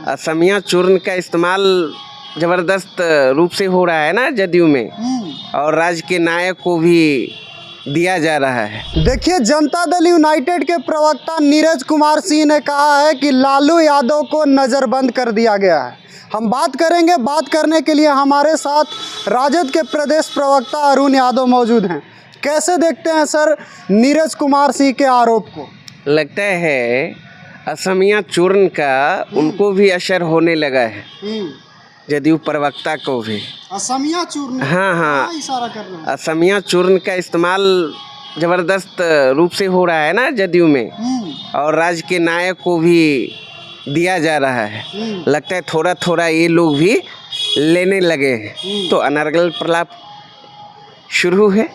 असमिया चूर्ण का इस्तेमाल जबरदस्त रूप से हो रहा है ना जदयू में, और राज्य के नायक को भी दिया जा रहा है। देखिए, जनता दल यूनाइटेड के प्रवक्ता नीरज कुमार सिंह ने कहा है कि लालू यादव को नज़रबंद कर दिया गया है। हम बात करेंगे, बात करने के लिए हमारे साथ राजद के प्रदेश प्रवक्ता अरुण यादव मौजूद हैं। कैसे देखते हैं सर नीरज कुमार सिंह के आरोप को? लगता है असमिया चूर्ण का उनको भी असर होने लगा है, जदयू प्रवक्ता को भी। असमिया चूर्ण? हाँ, इशारा कर रहे हैं। असमिया चूर्ण का इस्तेमाल जबरदस्त रूप से हो रहा है ना जदयू में, और राज्य के नायक को भी दिया जा रहा है। लगता है थोड़ा थोड़ा ये लोग भी लेने लगे हैं, तो अनर्गल प्रलाप शुरू है।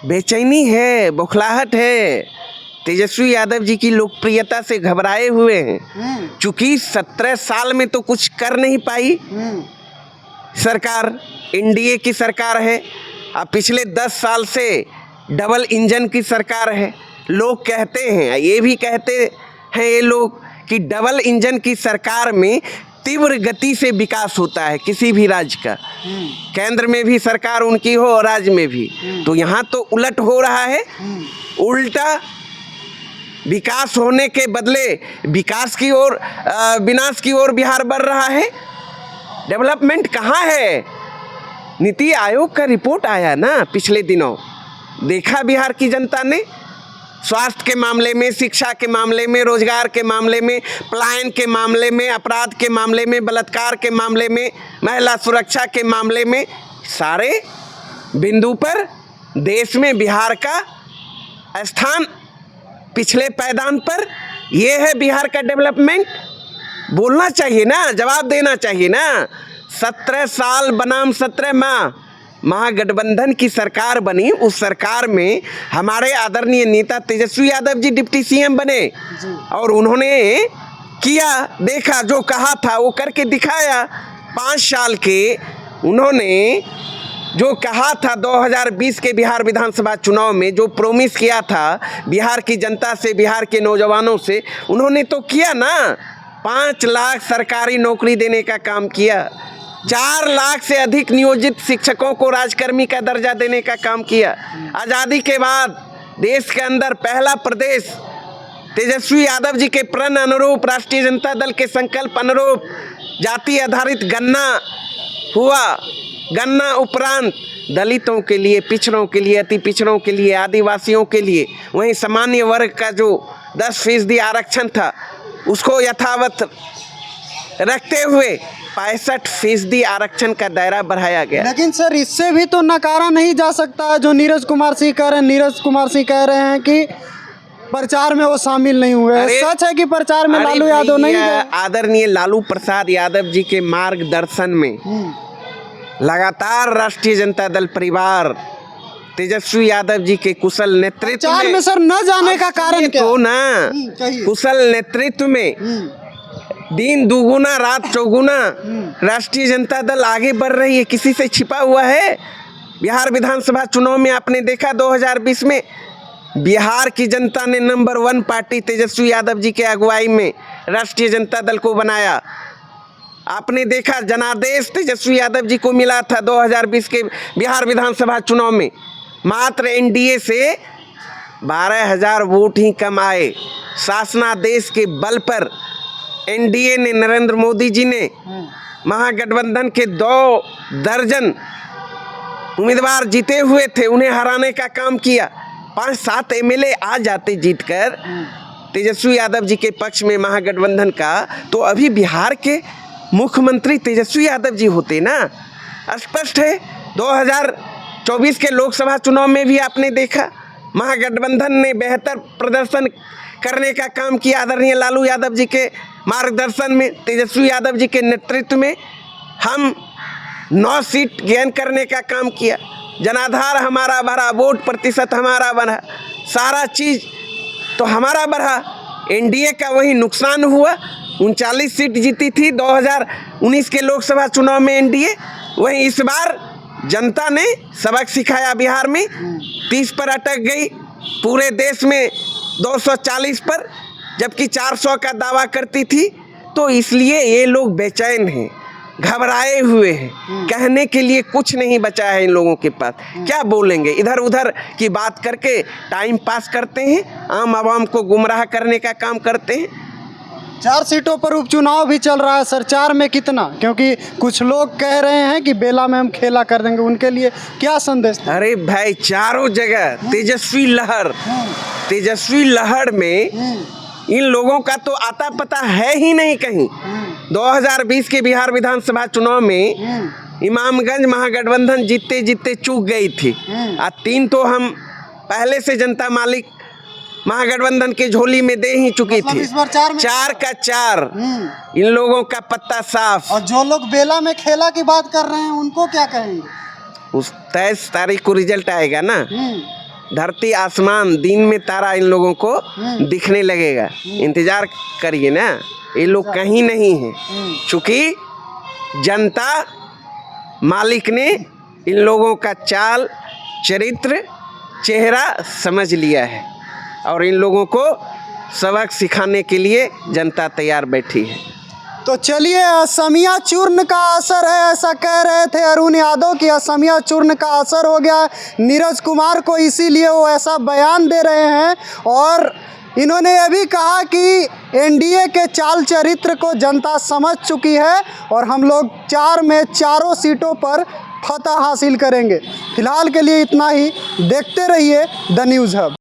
बेचैनी है, बौखलाहट है। तेजस्वी यादव जी की लोकप्रियता से घबराए हुए हैं, चूंकि 17 साल में तो कुछ कर नहीं पाई सरकार। एनडीए की सरकार है, अब पिछले 10 साल से डबल इंजन की सरकार है। लोग कहते हैं, ये भी कहते हैं ये लोग कि डबल इंजन की सरकार में तीव्र गति से विकास होता है किसी भी राज्य का, केंद्र में भी सरकार उनकी हो और राज्य में भी। तो यहाँ तो उलट हो रहा है, उल्टा विकास होने के बदले विकास की ओर, विनाश की ओर बिहार बढ़ रहा है। डेवलपमेंट कहाँ है? नीति आयोग का रिपोर्ट आया ना पिछले दिनों, देखा बिहार की जनता ने। स्वास्थ्य के मामले में, शिक्षा के मामले में, रोजगार के मामले में, पलायन के मामले में, अपराध के मामले में, बलात्कार के मामले में, महिला सुरक्षा के मामले में, सारे बिंदु पर देश में बिहार का स्थान पिछले पायदान पर। ये है बिहार का डेवलपमेंट। बोलना चाहिए ना, जवाब देना चाहिए ना। 17 साल बनाम 17 माह महागठबंधन की सरकार बनी, उस सरकार में हमारे आदरणीय नेता तेजस्वी यादव जी डिप्टी सीएम बने, और उन्होंने किया, देखा, जो कहा था वो करके दिखाया। 5 साल के उन्होंने जो कहा था 2020 के बिहार विधानसभा चुनाव में, जो प्रॉमिस किया था बिहार की जनता से, बिहार के नौजवानों से, उन्होंने तो किया ना। 5 लाख सरकारी नौकरी देने का काम किया, 4 लाख से अधिक नियोजित शिक्षकों को राजकर्मी का दर्जा देने का काम किया। आज़ादी के बाद देश के अंदर पहला प्रदेश तेजस्वी यादव जी के प्रण अनुरूप, राष्ट्रीय जनता दल के संकल्प अनुरूप जाति आधारित गन्ना हुआ। गन्ना उपरांत दलितों के लिए, पिछड़ों के लिए, अति पिछड़ों के लिए, आदिवासियों के लिए, वहीं सामान्य वर्ग का जो 10% आरक्षण था उसको यथावत रखते हुए 65% आरक्षण का दायरा बढ़ाया गया। लेकिन सर, इससे भी तो नकारा नहीं जा सकता जो नीरज कुमार सिंह कह रहे हैं। नीरज कुमार सिंह कह रहे हैं कि प्रचार में वो शामिल नहीं हुए। सच है कि प्रचार में लालू यादव नहीं गए? आदरणीय लालू प्रसाद यादव जी के मार्गदर्शन में लगातार राष्ट्रीय जनता दल परिवार तेजस्वी यादव जी के कुशल नेतृत्व में सर न जाने का कारण क्या? तो ना, कुशल नेतृत्व में दिन दुगुना रात चौगुना राष्ट्रीय जनता दल आगे बढ़ रही है। किसी से छिपा हुआ है? बिहार विधानसभा चुनाव में आपने देखा 2020 में बिहार की जनता ने नंबर 1 पार्टी तेजस्वी यादव जी के अगुवाई में राष्ट्रीय जनता दल को बनाया। आपने देखा जनादेश तेजस्वी यादव जी को मिला था 2020 के बिहार विधानसभा चुनाव में। मात्र एनडीए से 12,000 वोट ही कम आए। शासनादेश के बल पर एनडीए ने, नरेंद्र मोदी जी ने महागठबंधन के 2 दर्जन उम्मीदवार जीते हुए थे, उन्हें हराने का काम किया। 5-7 एमएलए आ जाते जीतकर तेजस्वी यादव जी के पक्ष में महागठबंधन का, तो अभी बिहार के मुख्यमंत्री तेजस्वी यादव जी होते ना। स्पष्ट है 2024 के लोकसभा चुनाव में भी आपने देखा महागठबंधन ने बेहतर प्रदर्शन करने का काम किया। आदरणीय लालू यादव जी के मार्गदर्शन में, तेजस्वी यादव जी के नेतृत्व में हम 9 सीट गेन करने का काम किया। जनाधार हमारा बढ़ा, वोट प्रतिशत हमारा बढ़ा, सारा चीज़ तो हमारा बढ़ा। एनडीए का वही नुकसान हुआ। 39 सीट जीती थी 2019 के लोकसभा चुनाव में एनडीए, वहीं इस बार जनता ने सबक सिखाया। बिहार में 30 पर अटक गई, पूरे देश में 240 पर, जबकि 400 का दावा करती थी। तो इसलिए ये लोग बेचैन हैं, घबराए हुए हैं, कहने के लिए कुछ नहीं बचा है इन लोगों के पास। क्या बोलेंगे? इधर उधर की बात करके टाइम पास करते हैं, आम आवाम को गुमराह करने का काम करते हैं। 4 सीटों पर उपचुनाव भी चल रहा है सर, 4 में कितना? क्योंकि कुछ लोग कह रहे हैं कि बेला में हम खेला कर देंगे, उनके लिए क्या संदेश दें? अरे भाई, चारों जगह तेजस्वी लहर में इन लोगों का तो आता पता है ही नहीं कहीं। 2020 के बिहार विधानसभा चुनाव में इमामगंज महागठबंधन जीतते जीतते चूक गई थी। 3 तो हम पहले से जनता मालिक महागठबंधन के झोली में दे ही चुकी मतलब थी। इस बार 4 का 4 इन लोगों का पत्ता साफ। और जो लोग बेला में खेला की बात कर रहे हैं उनको क्या कहेंगे? उस 23 तारीख को रिजल्ट आएगा ना, धरती आसमान दिन में तारा इन लोगों को दिखने लगेगा। इंतजार करिए ना, ये लोग कहीं नहीं हैं, चूंकि जनता मालिक ने इन लोगों का चाल चरित्र चेहरा समझ लिया है और इन लोगों को सबक सिखाने के लिए जनता तैयार बैठी है। तो चलिए, असमिया चूर्ण का असर है ऐसा कह रहे थे अरुण यादव कि असमिया चूर्ण का असर हो गया नीरज कुमार को, इसीलिए वो ऐसा बयान दे रहे हैं। और इन्होंने यह भी कहा कि एनडीए के चाल चरित्र को जनता समझ चुकी है और हम लोग 4 में 4 सीटों पर फतह हासिल करेंगे। फिलहाल के लिए इतना ही, देखते रहिए द न्यूज़ हब।